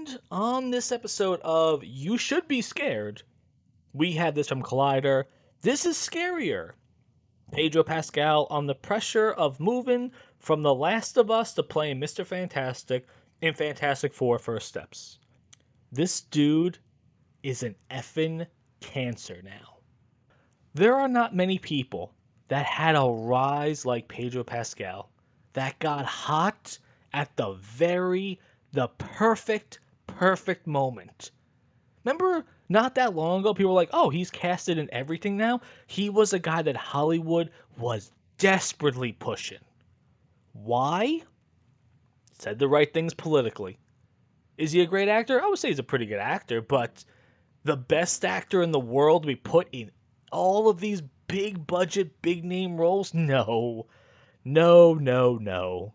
And on this episode of You Should Be Scared, we had this from Collider. This is scarier. Pedro Pascal on the pressure of moving from The Last of Us to playing Mr. Fantastic in Fantastic Four First Steps. This dude is an effing cancer now. There are not many people that had a rise like Pedro Pascal that got hot at the perfect moment. Remember not that long ago, people were like, oh, he's casted in everything now? He was a guy that Hollywood was desperately pushing. Why? Said the right things politically. Is he a great actor? I would say he's a pretty good actor, but the best actor in the world to be put in all of these big budget, big name roles? No. No, no, no.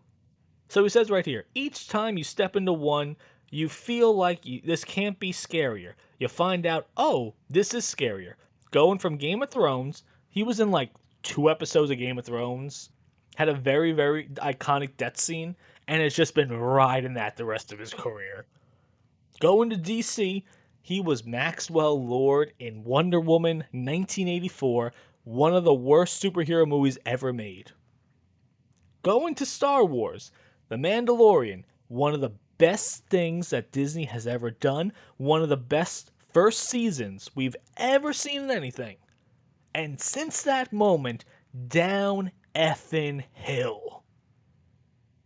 So he says right here, each time you step into one, you feel like this can't be scarier. You find out, oh, this is scarier. Going from Game of Thrones, he was in like 2 episodes of Game of Thrones, had a very iconic death scene, and has just been riding that the rest of his career. Going to DC, he was Maxwell Lord in Wonder Woman 1984, one of the worst superhero movies ever made. Going to Star Wars, The Mandalorian, one of the best things that Disney has ever done, one of the best first seasons we've ever seen in anything. And since that moment, down effing hill.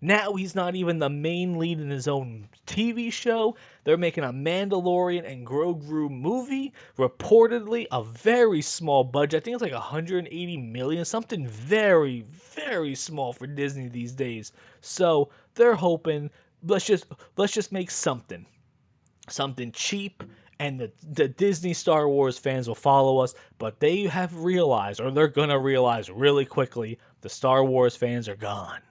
Now he's not even the main lead in his own TV show. They're making a Mandalorian and Grogu movie. Reportedly, a very small budget. I think it's like 180 million, something very small for Disney these days. So they're hoping let's just make something cheap, and the Disney Star Wars fans will follow us. But they have realized, or they're gonna realize really quickly, the Star Wars fans are gone.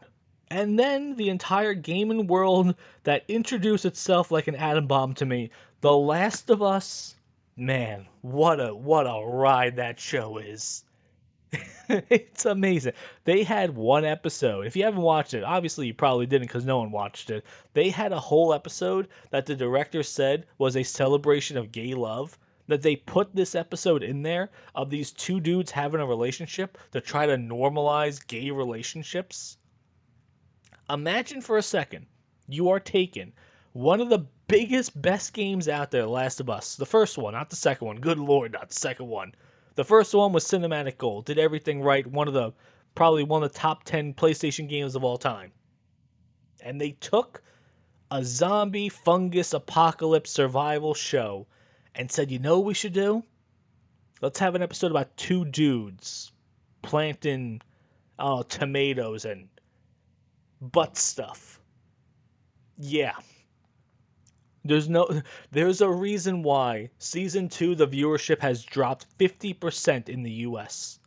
And then the entire gaming world that introduced itself like an atom bomb to me. The Last of Us, man, what a ride that show is. It's amazing. They had one episode. If you haven't watched it, obviously you probably didn't because no one watched it. They had a whole episode that the director said was a celebration of gay love. That they put this episode in there of these two dudes having a relationship to try to normalize gay relationships. Imagine for a second you are taking one of the biggest, best games out there, Last of Us. The first one, not the second one. Good lord, not the second one. The first one was cinematic gold, did everything right. Probably one of the top 10 PlayStation games of all time. And they took a zombie fungus apocalypse survival show and said, you know what we should do? Let's have an episode about two dudes planting tomatoes and butt stuff. Yeah. There's no there's a reason why season 2 the viewership has dropped 50% in the US.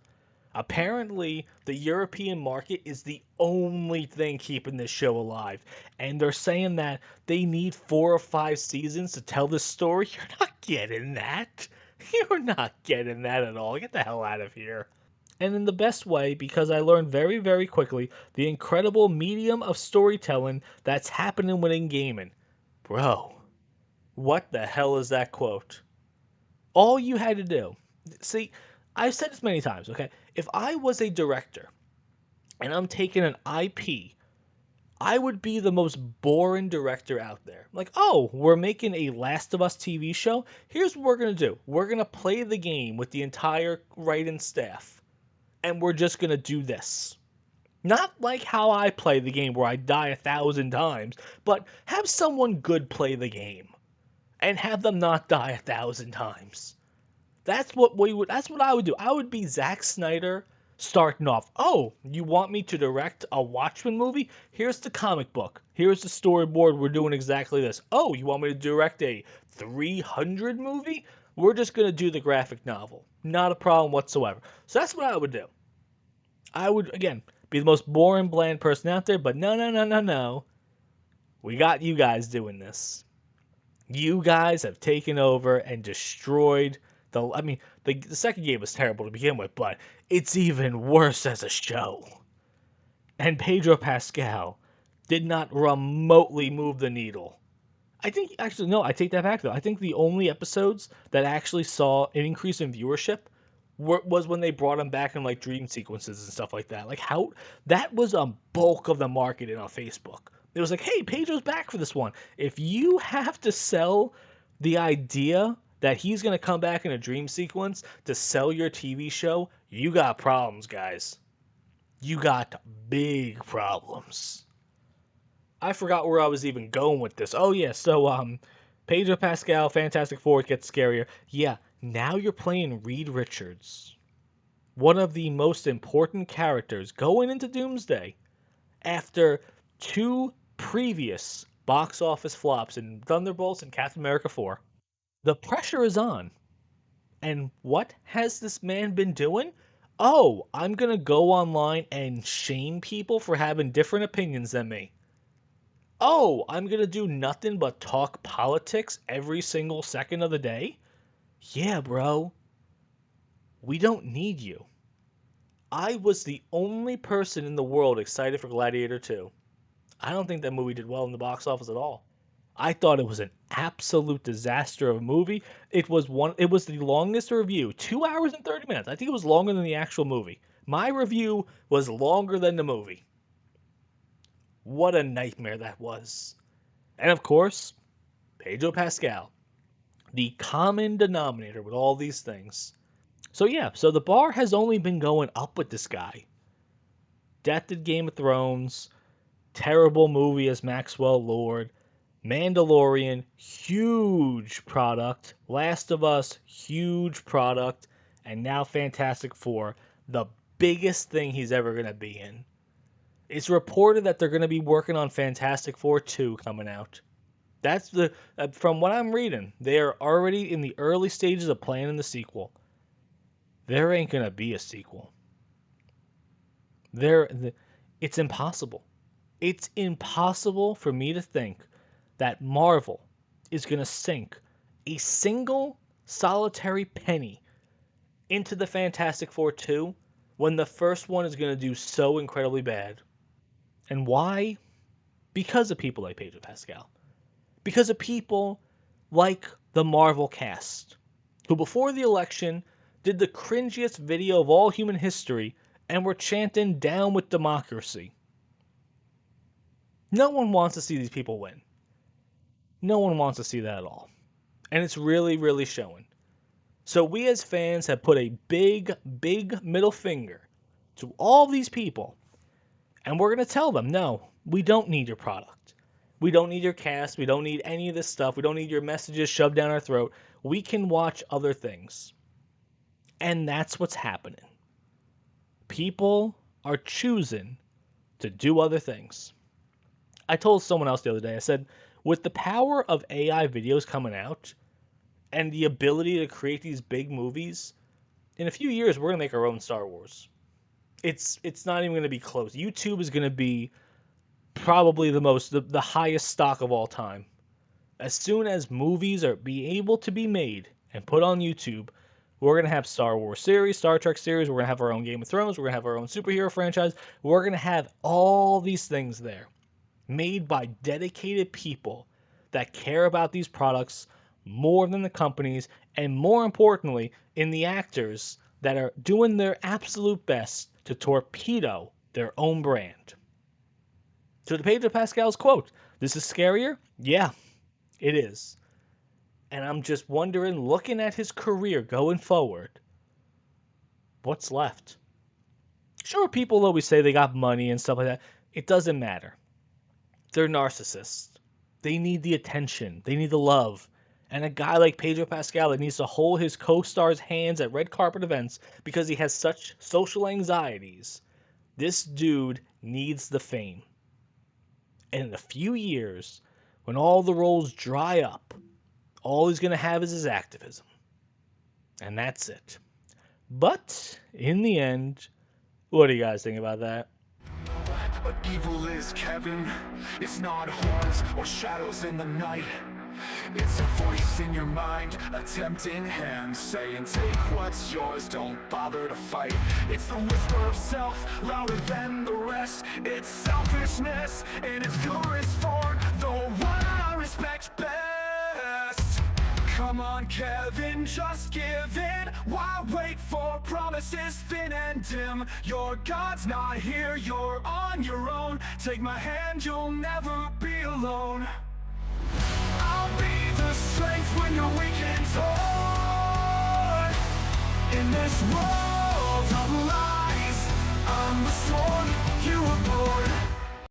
Apparently, the European market is the only thing keeping this show alive, and they're saying that they need 4 or 5 seasons to tell this story. You're not getting that. You're not getting that at all. Get the hell out of here. And in the best way, because I learned very quickly the incredible medium of storytelling that's happening within gaming. Bro, what the hell is that quote? All you had to do, see, I've said this many times, okay? If I was a director and I'm taking an IP, I would be the most boring director out there. Like, oh, we're making a Last of Us TV show. Here's what we're going to do. We're going to play the game with the entire writing staff, and we're just going to do this. Not like how I play the game where I die 1,000 times, but have someone good play the game and have them not die 1,000 times. That's what I would do. I would be Zack Snyder starting off. Oh, you want me to direct a Watchmen movie? Here's the comic book. Here's the storyboard. We're doing exactly this. Oh, you want me to direct a 300 movie? We're just going to do the graphic novel. Not a problem whatsoever. So that's what I would do. I would, again, be the most boring, bland person out there, but no. We got you guys doing this. You guys have taken over and destroyed the second game was terrible to begin with, but it's even worse as a show. And Pedro Pascal did not remotely move the needle. I think actually no, I take that back though. I think the only episodes that actually saw an increase in viewership was when they brought him back in like dream sequences and stuff like that. Like how that was a bulk of the marketing on Facebook. It was like, hey, Pedro's back for this one. If you have to sell the idea that he's gonna come back in a dream sequence to sell your TV show, you got problems, guys. You got big problems. I forgot where I was even going with this. Oh yeah, so Pedro Pascal, Fantastic Four gets scarier. Yeah, now you're playing Reed Richards, one of the most important characters going into Doomsday after two previous box office flops in Thunderbolts and Captain America 4. The pressure is on. And what has this man been doing? Oh, I'm going to go online and shame people for having different opinions than me. Oh, I'm going to do nothing but talk politics every single second of the day? Yeah, bro. We don't need you. I was the only person in the world excited for Gladiator 2. I don't think that movie did well in the box office at all. I thought it was an absolute disaster of a movie. It was the longest review, 2 hours and 30 minutes. I think it was longer than the actual movie. My review was longer than the movie. What a nightmare that was. And of course, Pedro Pascal, the common denominator with all these things. So yeah, so the bar has only been going up with this guy. Death at Game of Thrones, terrible movie as Maxwell Lord, Mandalorian, huge product, Last of Us, huge product, and now Fantastic Four, the biggest thing he's ever going to be in. It's reported that they're going to be working on Fantastic Four 2 coming out. That's from what I'm reading, they are already in the early stages of planning the sequel. There ain't going to be a sequel. It's impossible. It's impossible for me to think that Marvel is going to sink a single solitary penny into the Fantastic Four 2 when the first one is going to do so incredibly bad. And why? Because of people like Pedro Pascal. Because of people like the Marvel cast, who before the election did the cringiest video of all human history and were chanting down with democracy. No one wants to see these people win. No one wants to see that at all. And it's really, really showing. So we as fans have put a big, big middle finger to all these people. And we're going to tell them, no, we don't need your product. We don't need your cast. We don't need any of this stuff. We don't need your messages shoved down our throat. We can watch other things. And that's what's happening. People are choosing to do other things. I told someone else the other day, I said, with the power of AI videos coming out and the ability to create these big movies, in a few years, we're going to make our own Star Wars. It's not even going to be close. YouTube is going to be probably the highest stock of all time. As soon as movies are be able to be made and put on YouTube, we're going to have Star Wars series, Star Trek series, we're going to have our own Game of Thrones, we're going to have our own superhero franchise. We're going to have all these things there made by dedicated people that care about these products more than the companies, and more importantly, in the actors that are doing their absolute best to torpedo their own brand. So to Pedro Pascal's quote, this is scarier? Yeah, it is. And I'm just wondering, looking at his career going forward, what's left? Sure, people always say they got money and stuff like that. It doesn't matter. They're narcissists. They need the attention. They need the love. And a guy like Pedro Pascal that needs to hold his co-star's hands at red carpet events because he has such social anxieties. This dude needs the fame. And in a few years, when all the roles dry up, all he's going to have is his activism. And that's it. But in the end, what do you guys think about that? But evil is Kevin. It's not horns or shadows in the night. It's a voice in your mind, a tempting hand saying take what's yours, don't bother to fight. It's the whisper of self, louder than the rest. It's selfishness in its purest form. The one respect best. Come on, Kevin, just give in. Why wait for promises thin and dim? Your God's not here, you're on your own. Take my hand, you'll never be alone. I'll be the strength when you're weak and torn. In this world of lies, I'm the storm you were born.